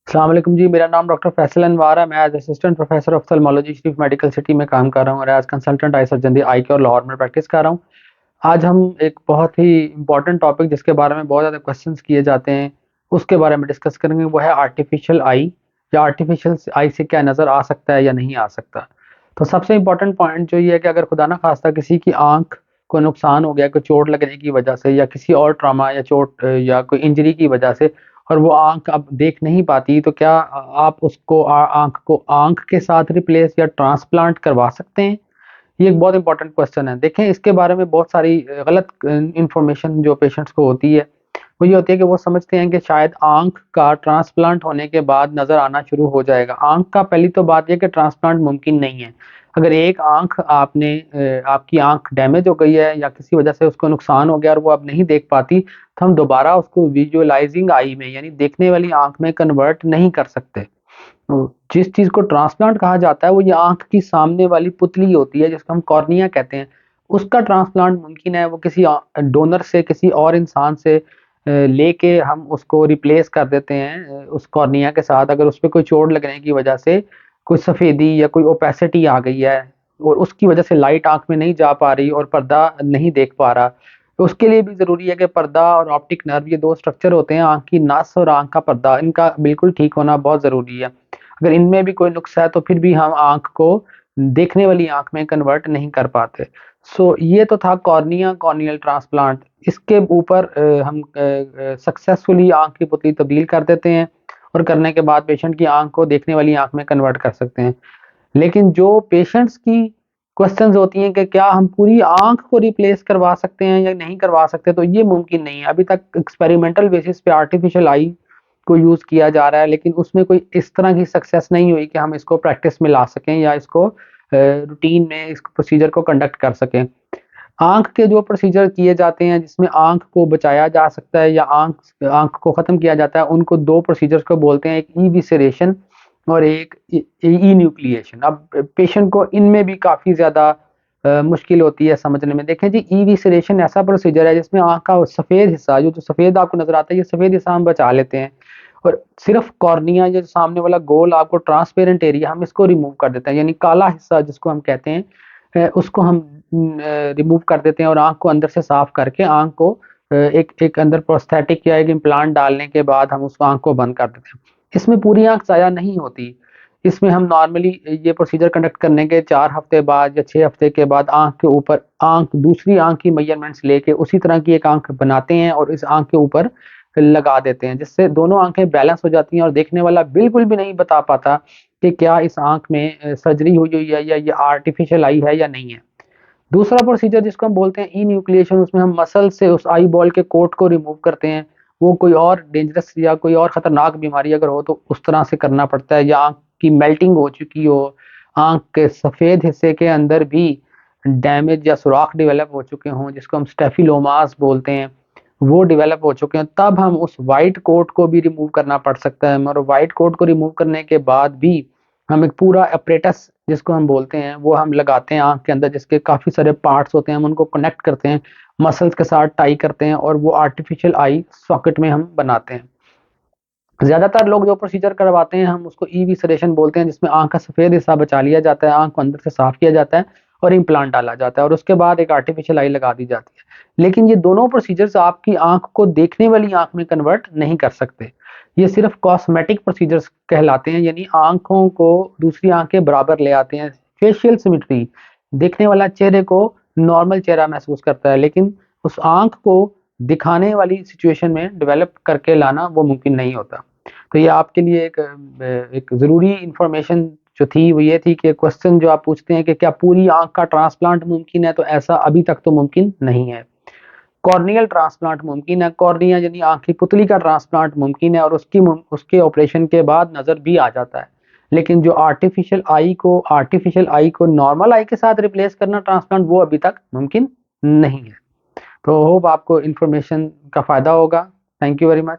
अस्सलाम वालेकुम जी। मेरा नाम डॉक्टर फैसल अनवार है। मैं एज असिस्टेंट प्रोफेसर ऑफ्थल्मोलॉजी शरीफ मेडिकल सिटी में काम कर रहा हूँ और एज कंसल्टेंट आई सर्जन दी आई के और लाहौर में प्रैक्टिस कर रहा हूँ। आज हम एक बहुत ही इंपॉर्टेंट टॉपिक जिसके बारे में बहुत ज़्यादा क्वेश्चंस किए जाते हैं उसके बारे में डिस्कस करेंगे। वो है आर्टिफिशियल आई या आर्टिफिशियल आई से क्या नज़र आ सकता है या नहीं आ सकता। तो सबसे इम्पोर्टेंट पॉइंट जो ये है कि अगर खुदा ना खास्ता किसी की आंख को नुकसान हो गया, कोई चोट लगने की वजह से या किसी और ट्रॉमा या चोट या कोई इंजरी की वजह से, और वो आंख अब देख नहीं पाती, तो क्या आप उसको आंख को आंख के साथ रिप्लेस या ट्रांसप्लांट करवा सकते हैं? ये एक बहुत इंपॉर्टेंट क्वेश्चन है। देखें, इसके बारे में बहुत सारी गलत इंफॉर्मेशन जो पेशेंट्स को होती है, वो ये होती है कि वो समझते हैं कि शायद आंख का ट्रांसप्लांट होने के बाद नज़र आना शुरू हो जाएगा। आंख का पहली तो बात यह कि ट्रांसप्लांट मुमकिन नहीं है। अगर एक आंख आपकी आंख डैमेज हो गई है या किसी वजह से उसको नुकसान हो गया और वो अब नहीं देख पाती, तो हम दोबारा उसको विजुअलाइजिंग आई में यानी देखने वाली आंख में कन्वर्ट नहीं कर सकते। जिस चीज़ को ट्रांसप्लांट कहा जाता है वो ये आँख की सामने वाली पुतली होती है जिसको हम कॉर्निया कहते हैं। उसका ट्रांसप्लांट मुमकिन है। वो किसी डोनर से, किसी और इंसान से लेके हम उसको रिप्लेस कर देते हैं उस कॉर्निया के साथ। अगर उसपे कोई चोट लगने की वजह से कोई सफ़ेदी या कोई ओपेसिटी आ गई है और उसकी वजह से लाइट आँख में नहीं जा पा रही और पर्दा नहीं देख पा रहा, तो उसके लिए भी ज़रूरी है कि पर्दा और ऑप्टिक नर्व, ये 2 स्ट्रक्चर होते हैं, आँख की नस और आँख का पर्दा, इनका बिल्कुल ठीक होना बहुत ज़रूरी है। अगर इनमें भी कोई नुक्स है तो फिर भी हम आँख को देखने वाली आँख में कन्वर्ट नहीं कर पाते। ये तो था कॉर्निया कॉर्नियल ट्रांसप्लांट। इसके ऊपर हम सक्सेसफुली आँख की पुतली तब्दील कर देते हैं और करने के बाद पेशेंट की आँख को देखने वाली आँख में कन्वर्ट कर सकते हैं। लेकिन जो पेशेंट्स की क्वेश्चंस होती हैं कि क्या हम पूरी आँख को रिप्लेस करवा सकते हैं या नहीं करवा सकते, तो ये मुमकिन नहीं है। अभी तक एक्सपेरिमेंटल बेसिस पे आर्टिफिशियल आई को यूज़ किया जा रहा है, लेकिन उसमें कोई इस तरह की सक्सेस नहीं हुई कि हम इसको प्रैक्टिस में ला सकें या इसको रूटीन में इस प्रोसीजर को कंडक्ट कर सकें। आँख के जो प्रोसीजर किए जाते हैं जिसमें आँख को बचाया जा सकता है या आँख आँख को ख़त्म किया जाता है, उनको 2 प्रोसीजर्स को बोलते हैं, एक इविसेरेशन और एक इन्यूक्लिएशन। अब पेशेंट को इनमें भी काफ़ी ज़्यादा मुश्किल होती है समझने में। देखें जी, इविसेरेशन ऐसा प्रोसीजर है जिसमें आँख का सफ़ेद हिस्सा, जो सफ़ेद आपको नज़र आता है, ये सफ़ेद हिस्सा हम बचा लेते हैं और सिर्फ़ कॉर्निया, जो सामने वाला गोल आपको ट्रांसपेरेंट एरिया, हम इसको रिमूव कर देते हैं। यानी काला हिस्सा जिसको हम कहते हैं, उसको हम रिमूव कर देते हैं और आँख को अंदर से साफ करके आँख को एक एक अंदर प्रोस्थेटिक या एक इम्प्लांट डालने के बाद हम उस आँख को बंद कर देते हैं। इसमें पूरी आँख ज़ाया नहीं होती। इसमें हम नॉर्मली ये प्रोसीजर कंडक्ट करने के 4 हफ्ते बाद या 6 हफ्ते के बाद आँख के ऊपर दूसरी आँख की मेजरमेंट्स लेके उसी तरह की एक आँख बनाते हैं और इस आँख के ऊपर लगा देते हैं, जिससे दोनों आँखें बैलेंस हो जाती हैं और देखने वाला बिल्कुल भी नहीं बता पाता कि क्या इस आँख में सर्जरी हुई हुई है या ये आर्टिफिशियल आई है या नहीं है। दूसरा प्रोसीजर जिसको हम बोलते हैं इन्यूक्लिएशन, उसमें हम मसल से उस आई बॉल के कोट को रिमूव करते हैं। वो कोई और डेंजरस या कोई और खतरनाक बीमारी अगर हो तो उस तरह से करना पड़ता है, या आँख की मेल्टिंग हो चुकी हो, आँख के सफ़ेद हिस्से के अंदर भी डैमेज या सुराख डेवलप हो चुके हों, जिसको हम स्टेफिलोमास बोलते हैं, वो डेवलप हो चुके हैं, तब हम उस व्हाइट कोट को भी रिमूव करना पड़ सकता है। और व्हाइट कोट को रिमूव करने के बाद भी हम एक पूरा अपरेटस जिसको हम बोलते हैं, वो हम लगाते हैं आँख के अंदर, जिसके काफ़ी सारे पार्ट्स होते हैं, हम उनको कनेक्ट करते हैं, मसल्स के साथ टाई करते हैं और वो आर्टिफिशियल आई सॉकेट में हम बनाते हैं। ज़्यादातर लोग जो प्रोसीजर करवाते हैं हम उसको इविसरेशन बोलते हैं, जिसमें आँख का सफ़ेद हिस्सा बचा लिया जाता है, आँख को अंदर से साफ़ किया जाता है और इम्प्लांट डाला जाता है और उसके बाद एक आर्टिफिशियल आई लगा दी जाती है। लेकिन ये दोनों प्रोसीजर्स आपकी आँख को देखने वाली आँख में कन्वर्ट नहीं कर सकते। ये सिर्फ़ कॉस्मेटिक प्रोसीजर्स कहलाते हैं, यानी आँखों को दूसरी आँख के बराबर ले आते हैं। फेशियल सिमेट्री, देखने वाला चेहरे को नॉर्मल चेहरा महसूस करता है, लेकिन उस आँख को दिखाने वाली सिचुएशन में डेवलप करके लाना वो मुमकिन नहीं होता। तो ये आपके लिए एक ज़रूरी इन्फॉर्मेशन जो थी वो ये थी कि क्वेश्चन जो आप पूछते हैं कि क्या पूरी आँख का ट्रांसप्लांट मुमकिन है, तो ऐसा अभी तक तो मुमकिन नहीं है। कॉर्नियल ट्रांसप्लांट मुमकिन है, कॉर्निया यानी आँख की पुतली का ट्रांसप्लांट मुमकिन है और उसके ऑपरेशन के बाद नज़र भी आ जाता है। लेकिन जो आर्टिफिशियल आई को नॉर्मल आई के साथ रिप्लेस करना ट्रांसप्लांट, वो अभी तक मुमकिन नहीं है। तो होप आपको इन्फॉर्मेशन का फ़ायदा होगा। Thank you very much.